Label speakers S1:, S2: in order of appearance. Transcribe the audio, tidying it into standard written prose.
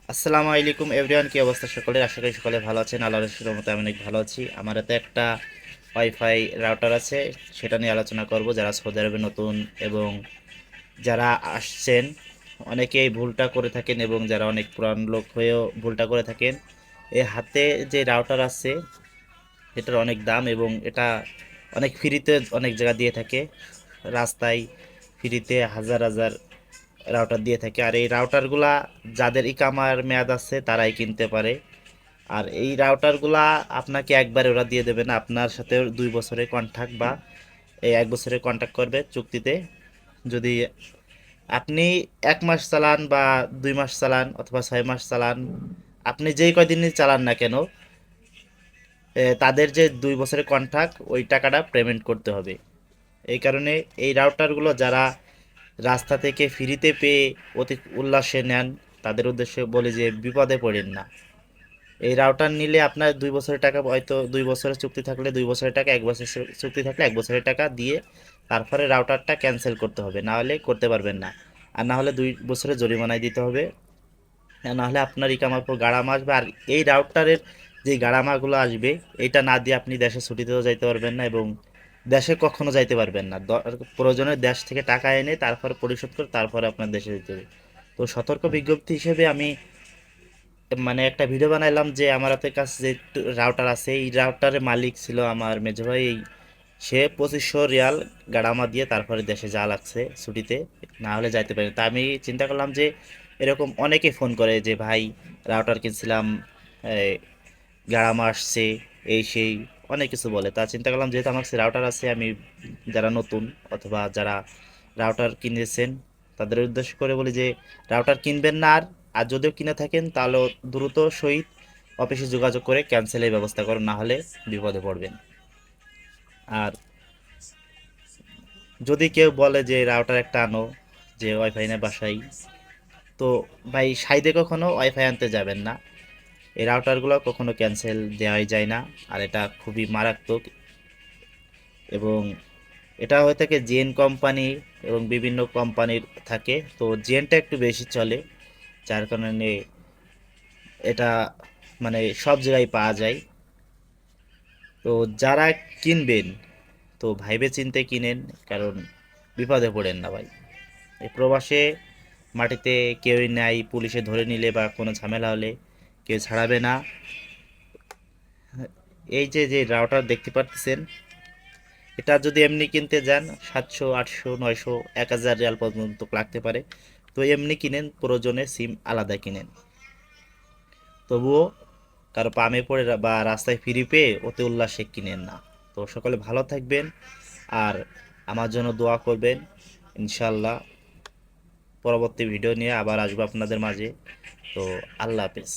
S1: আসসালামু আলাইকুম এভরিওয়ান, কি অবস্থা সকলের? আশা করি সকলে ভালো আছেন। আল্লাহর রহমতে আমি অনেক ভালো আছি। আমার হাতে একটা ওয়াইফাই রাউটার আছে, সেটা নিয়ে আলোচনা করব। যারা সৌদি আরবে নতুন এবং যারা আসছেন, অনেকেই ভুলটা করে থাকেন এবং যারা অনেক পুরান লোক হয়েও ভুলটা করে থাকেন। এই হাতে যে রাউটার আছে এটার অনেক দাম এবং এটা অনেক ফ্রিতে অনেক জায়গা দিয়ে থাকে। রাস্তায় ফ্রিতে হাজার হাজার রাউটার দিয়ে থাকে। আর এই রাউটারগুলা যাদের ইকামার মেয়াদ আছে তারাই কিনতে পারে। আর এই রাউটারগুলা আপনাকে একবারে ওরা দিয়ে দেবে না, আপনার সাথে 2 বছরের কন্ট্রাক্ট বা এই 1 বছরের কন্ট্রাক্ট করবে চুক্তিতে। যদি আপনি 1 মাস চালান বা 2 মাস চালান অথবা 6 মাস চালান, আপনি যেই কয়দিনই চালান না কেন, তাদের যে 2 বছরের কন্ট্রাক্ট ওই টাকাটা পেমেন্ট করতে হবে। এই কারণে এই রাউটারগুলো যারা রাস্তা থেকে ফ্রিতে পেয়ে অতি উল্লাসে নেন, তাদের উদ্দেশ্যে বলি যে বিপদে পড়েন না। এই রাউটার নিলে আপনার 2 বছরের টাকা, হয়তো 2 বছরের চুক্তি থাকলে 2 বছরের টাকা, 1 বছরের চুক্তি থাকলে 1 বছরের টাকা দিয়ে তারপরে রাউটারটা ক্যান্সেল করতে হবে, না হলে করতে পারবেন না। আর না হলে 2 বছরের জরিমানায় দিতে হবে, না হলে আপনার ইকামার উপর গাড়ামা আসবে। আর এই রাউটারের যে গাড়ামাগুলো আসবে, এটা না দিয়ে আপনি দেশে ছুটিতেও যাইতে পারবেন না এবং দেশে কখনো যাইতে পারবেন না। প্রয়োজনে দেশ থেকে টাকা এনে তারপরে পরিশোধ করে তারপরে আপনার দেশে যেতে হবে। তো সতর্ক বিজ্ঞপ্তি হিসেবে আমি মানে একটা ভিডিও বানাইলাম যে আমার হাতের কাছে যে রাউটার আছে, এই রাউটারের মালিক ছিল আমার মেজো ভাই। সে 2500 রিয়াল গাড়ামা দিয়ে তারপরে দেশে যা লাগছে ছুটিতে, না হলে যাইতে পারি না। তা আমি চিন্তা করলাম যে এরকম অনেকে ফোন করে যে ভাই রাউটার কিনছিলাম, এই, গাড়ামা আসছে, এই সেই অনেক কিছু বলে। তা চিন্তা করলাম যেহেতু আমার কাছে রাউটার আছে, আমি যারা নতুন অথবা যারা রাউটার কিনেছেন তাদের উদ্দেশ্য করে বলি যে রাউটার কিনবেন না। আর আর যদিও কিনে থাকেন তাহলে দ্রুত সহিত অফিসে যোগাযোগ করে ক্যান্সেলের ব্যবস্থা করুন, না হলে বিপদে পড়বেন। আর যদি কেউ বলে যে রাউটার একটা আনো, যে ওয়াইফাই না বাসায়, তো ভাই সাইদে কখনো ওয়াইফাই আনতে যাবেন না। এই রাউটারগুলো কখনো ক্যান্সেল দেওয়াই যায় না। আর এটা খুবই মারাত্মক এবং এটা হয়ে থাকে জেন কোম্পানি এবং বিভিন্ন কোম্পানির থাকে। তো জেনটা একটু বেশি চলে, যার কারণে এটা মানে সব জায়গায় পাওয়া যায়। তো যারা কিনবেন, তো ভাইবে চিন্তে কিনেন, কারণ বিপদে পড়েন না ভাই। এই প্রবাসে মাটিতে কেউই নাই, পুলিশে ধরে নিলে বা কোনো ঝামেলা হলে কেউ ছাড়াবে না। এই যে যে রাউটার দেখতে পাচ্ছেন, এটা যদি এমনি কিনতে যান 700 800 900 1000 রিয়াল পর্যন্ত লাগতে পারে। তো এমনি কিনেন, প্রয়োজনে সিম আলাদা কিনেন। তবুও কারো পামে পড়ে বা রাস্তায় ফ্রি পেয়ে ওতে উল্লাসে কিনেন না। তো সকলে ভালো থাকবেন আর আমার জন্য দোয়া করবেন। ইনশাল্লাহ পরবর্তী ভিডিও নিয়ে আবার আসবো আপনাদের মাঝে। তো আল্লাহ হাফেজ।